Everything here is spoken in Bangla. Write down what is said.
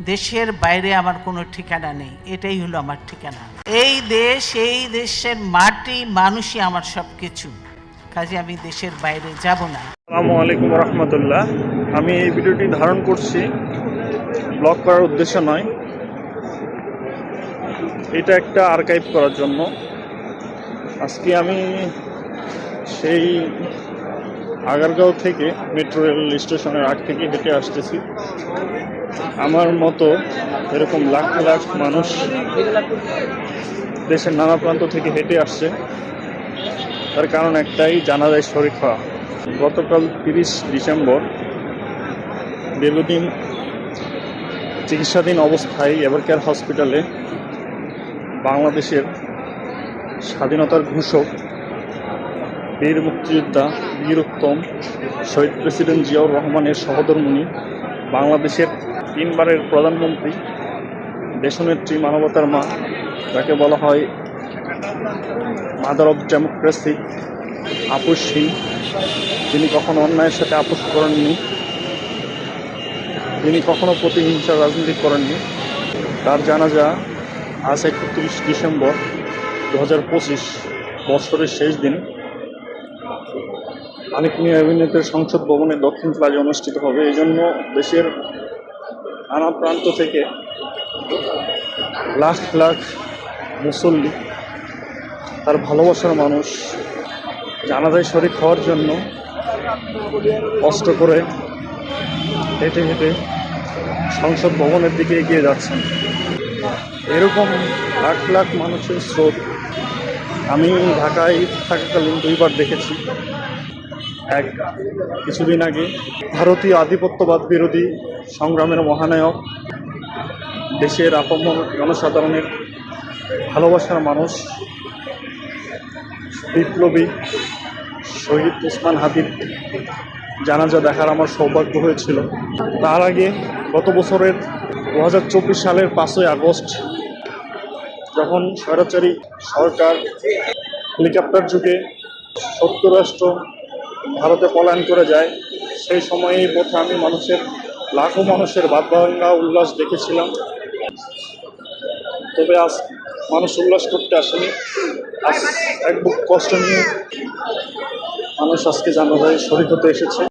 দেশের বাইরে আমার কোনো ঠিকানা নেই, এটাই হলো আমার ঠিকানা। এই দেশ, এই দেশের মাটি, মানুষই আমার সব কিছু, কাজে আমি দেশের বাইরে যাব না। আসসালামু আলাইকুম রহমতুল্লাহ। আমি এই ভিডিওটি ধারণ করছি ব্লগ করার উদ্দেশ্য নয়, এটা একটা আর্কাইভ করার জন্য। আজকে আমি সেই আগারগাঁও থেকে মেট্রো রেল স্টেশনের আগ থেকে হেঁটে আসতেছি। আমার মতো এরকম লাখ লাখ মানুষ দেশের নানা প্রান্ত থেকে হেঁটে আসছে। তার কারণ একটাই, জানাজায় শরীক হওয়া। গতকাল 30 ডিসেম্বর দীর্ঘদিন চিকিৎসাধীন অবস্থায় এভারকেয়ার হসপিটালে বাংলাদেশের স্বাধীনতার ঘোষক, বীর মুক্তিযোদ্ধা, বীর উত্তম শহীদ প্রেসিডেন্ট জিয়াউর রহমানের সহধর্মিণী, বাংলাদেশের 3 বারের প্রধানমন্ত্রী, দেশনেত্রী, মানবতার মা, যাকে বলা হয় মাদার অফ ডেমোক্রেসি, আপোষহীন, যিনি কখনো অন্যায়ের সাথে আপোষ করেননি, যিনি কখনো প্রতিহিংসার রাজনীতি করেননি, তার জানাজা আজ 31 ডিসেম্বর 2025 বছরের শেষ দিন মানিক মিয়া অ্যাভিনিউতে সংসদ ভবনের দক্ষিণ প্লাজা অনুষ্ঠিত হবে। এই জন্য দেশের নানা প্রান্ত থেকে লাখ লাখ মুসল্লি, তার ভালোবাসার মানুষ জানাজায় শরীক হওয়ার জন্য কষ্ট করে হেঁটে হেঁটে সংসদ ভবনের দিকে এগিয়ে যাচ্ছেন। এরকম লাখ লাখ মানুষের স্রোত আমি ঢাকায় থাকাকালীন 2 বার দেখেছি। এক কিছুদিন আগে ভারতীয় আধিপত্যবাদ বিরোধী সংগ্রামের মহানায়ক, দেশের আপামর জনসাধারণের ভালোবাসার মানুষ, বিপ্লবী শহীদ ওসমান হাদির জানাজা দেখার আমার সৌভাগ্য হয়েছিল। তার আগে গত বছরের 2024 সালের 5ই আগস্ট যখন স্বৈরাচারী সরকার হেলিকপ্টার যুগে 70 রাষ্ট্র ভারতে পলায়ন করে যায়, সেই সময়ে এই পথে আমি লাখো মানুষের বাদভাঙ্গা উল্লাস দেখেছিলাম। তবে আজ মানুষ উল্লাস করতে আসেনি, আজ এক বুক কষ্ট নিয়ে মানুষ আজকে জানাজায় শরীক হতে এসেছে।